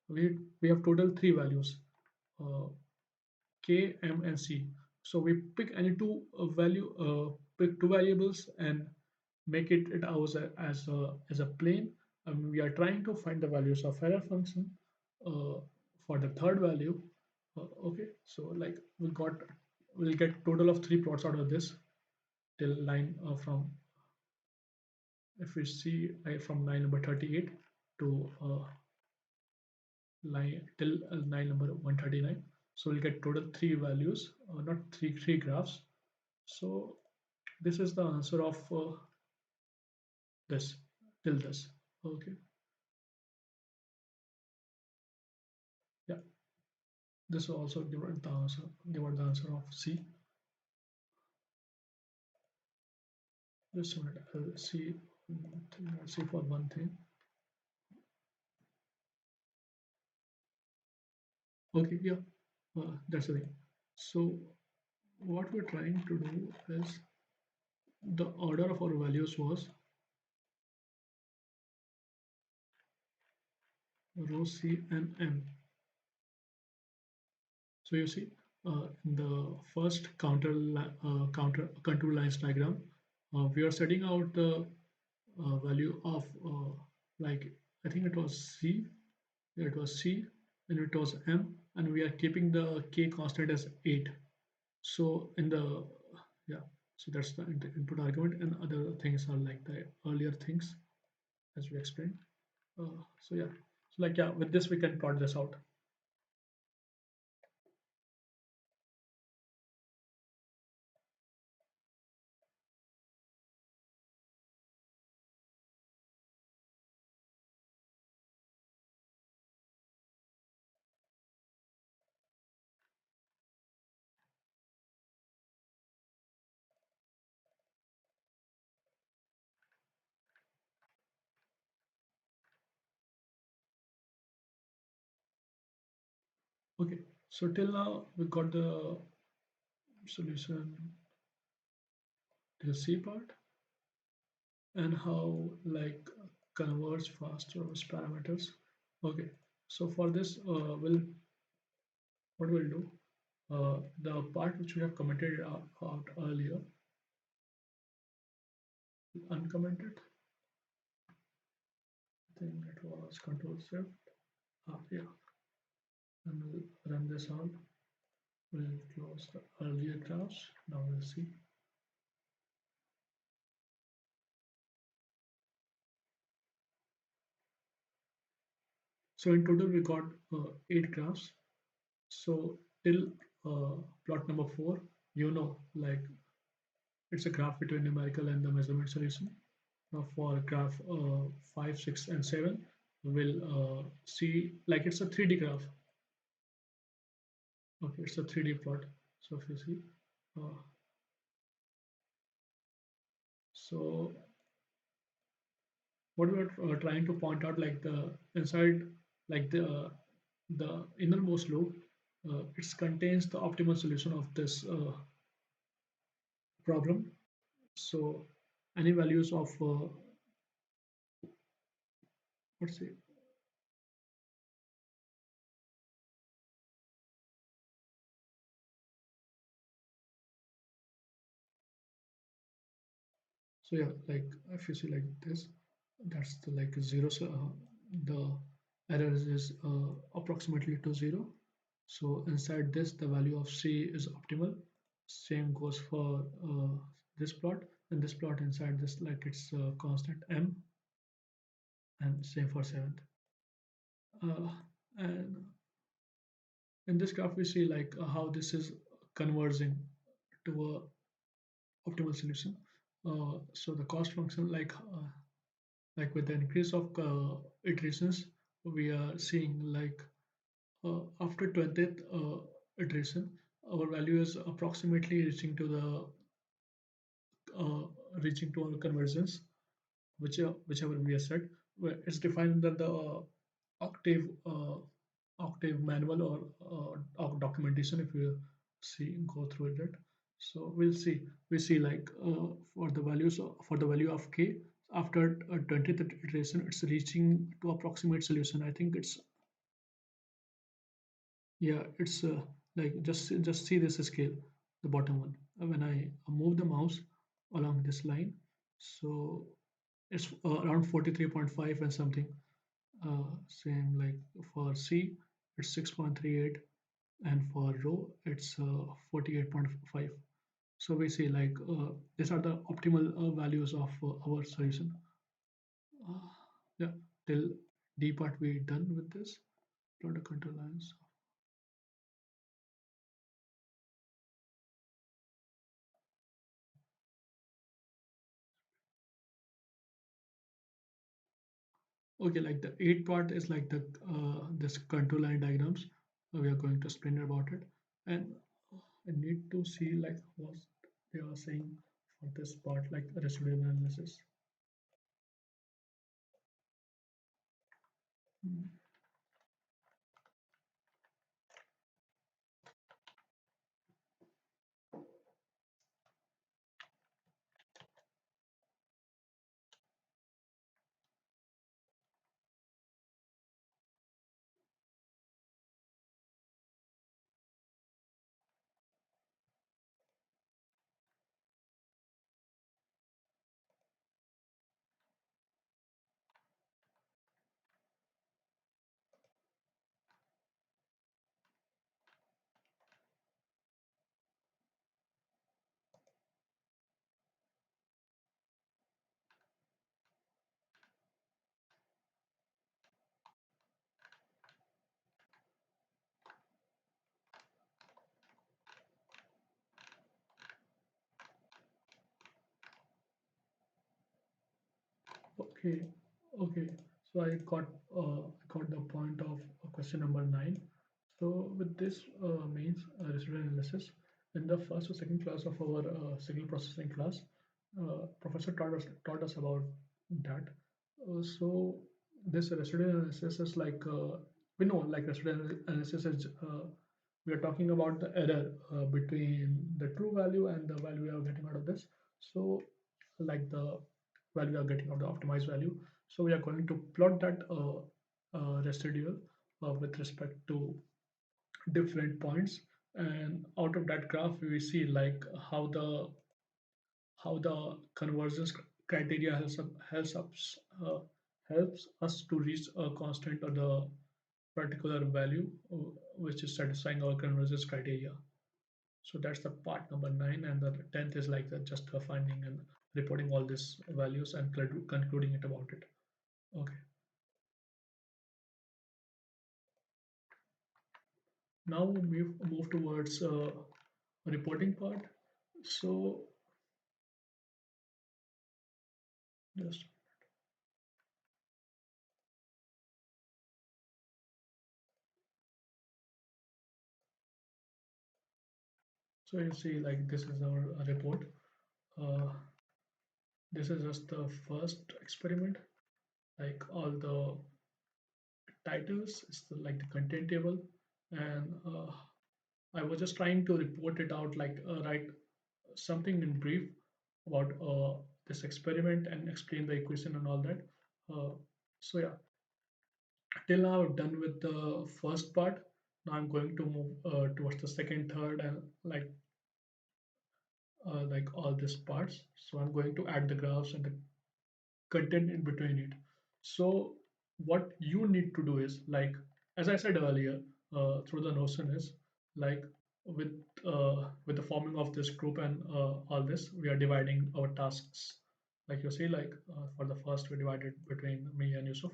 we have total three values, uh, k, m, and c. So we pick any two pick two variables and make it ours as a plane. And we are trying to find the values of error function uh, for the third value. Okay, so like we'll get total of three plots out of this till line from, if we see, from line number 38 to line till line number 139. So we'll get total three values, not three graphs. So this is the answer of this till this. Okay, yeah, this will also give out the answer of C. Just a minute, I'll see. Let's see for one thing. Okay, yeah, that's the thing. So what we're trying to do is, the order of our values was row C and M. So you see, in the first counter contour lines diagram, we are setting out the value of, like, I think it was C, yeah, it was C, and it was M, and we are keeping the K constant as 8. So in the, yeah, so that's the input argument, and other things are like the earlier things as we explained. So yeah, so like, yeah, with this we can plot this out. Okay, so till now we got the solution to the C part, and how, like, converge fast those parameters. Okay, so for this, what we'll do, the part which we have commented out earlier, uncommented. I think it was Control Shift. Yeah, and we'll run this out. We'll close the earlier graphs. Now we'll see. So in total, we got 8 graphs. So till plot number 4, like, it's a graph between numerical and the measurement solution. Now for graph 5, 6, and 7, we'll see, like, it's a 3D graph. Okay, it's a 3D plot. So if you see, uh, so what we are trying to point out, like the inside, like the innermost loop, it contains the optimal solution of this problem. So any values of let's say, so yeah, like if you see like this, that's the like zero. So the error is approximately to zero. So inside this, the value of C is optimal. Same goes for this plot, and this plot inside this, like it's constant M, and same for seventh. Uh, and in this graph, we see like how this is converging to a optimal solution. So the cost function, like with the increase of iterations, we are seeing like after 20th iteration, our value is approximately uh, reaching to our conversions, whichever we have set. Where it's defined under the Octave Octave manual or documentation. If you see go through it, so we see like for the value of k after 20th iteration, it's reaching to approximate solution. I think it's yeah, it's like just see this scale, the bottom one. When I move the mouse along this line, so it's around 43.5 and something. Same like for C, it's 6.38, and for row, it's 48.5. So we see like these are the optimal values of our solution. Uh, yeah, till D part we done with this. Product control lines. Okay, like the eight part is like the this control line diagrams. We are going to explain about it, and I need to see like what they are saying for this part, like residual analysis. Mm. Okay, okay. So I got the point of question number 9. So with this means residual analysis, in the first or second class of our signal processing class, professor taught us about that. So this residual analysis is like we know like residual analysis is we are talking about the error between the true value and the value we are getting out of this. So like the value we are getting out of the optimized value. So we are going to plot that residual with respect to different points, and out of that graph we see like how the convergence criteria uh, helps us to reach a constant or the particular value which is satisfying our convergence criteria. So that's the part number 9, and the 10th is like the just finding and reporting all these values and concluding it about it. Okay, now we move towards reporting part. So just So you see, like this is our report. Uh, this is just the first experiment. Like all the titles is like the content table, and I was just trying to report it out, like write something in brief about this experiment and explain the equation and all that. So yeah, till now I've done with the first part. Now I'm going to move towards the second, third, and like all these parts. So I'm going to add the graphs and the content in between it. So what you need to do is, like as I said earlier, through the notion is like with with the forming of this group and all this, we are dividing our tasks. Like you see, like for the first we divided between me and Yusuf.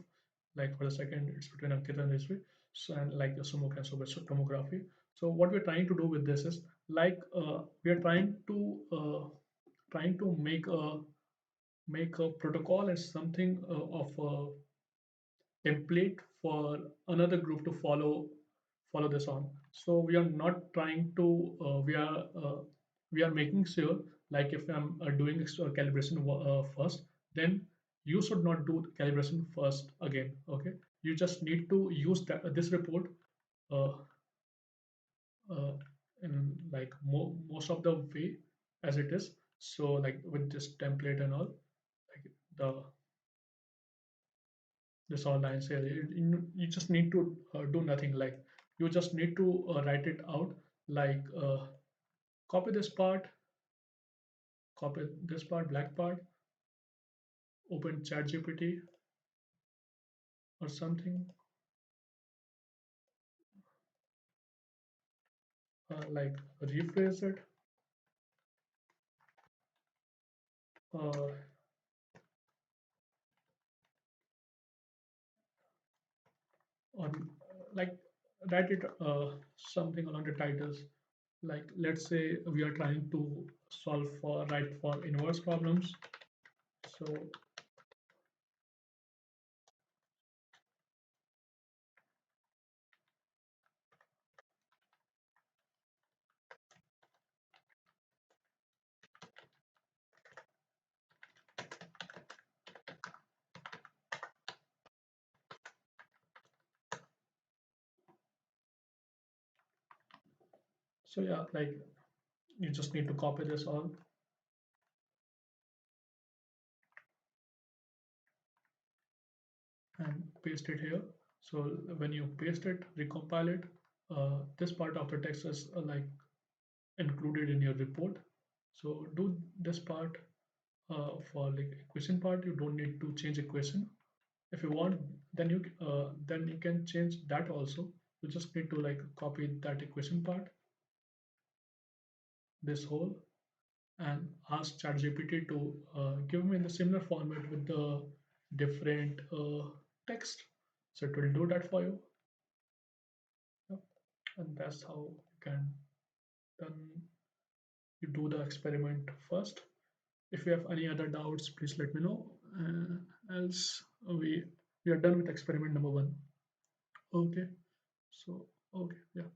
Like for the second, it's between Ankit and Rizvi. So and like the Sumuk and Subhash tomography. So what we're trying to do with this is like we are trying to make a protocol as something of a template for another group to follow this on. So we are not trying to we are making sure, like if I'm doing calibration first, then you should not do calibration first again. Okay, you just need to use this report uh, uh, in like most of the way as it is. So like with this template and all, like the this all lines here, you just need to do nothing. Like you just need to write it out, like copy this part, copy this part, black part, open chat gpt or something, like rephrase it, uh, or like write it something along the titles. Like let's say we are trying to solve for write for inverse problems. So so yeah, like you just need to copy this all and paste it here. So when you paste it, recompile it, this part of the text is like included in your report. So do this part for like equation part. You don't need to change equation. If you want, then you can change that also. You just need to like copy that equation part, this whole, and ask ChatGPT to give me in the similar format with the different text. So it will do that for you. Yep. And that's how you can then you do the experiment first. If you have any other doubts, please let me know. Else we are done with experiment number one. Okay. So okay, yeah.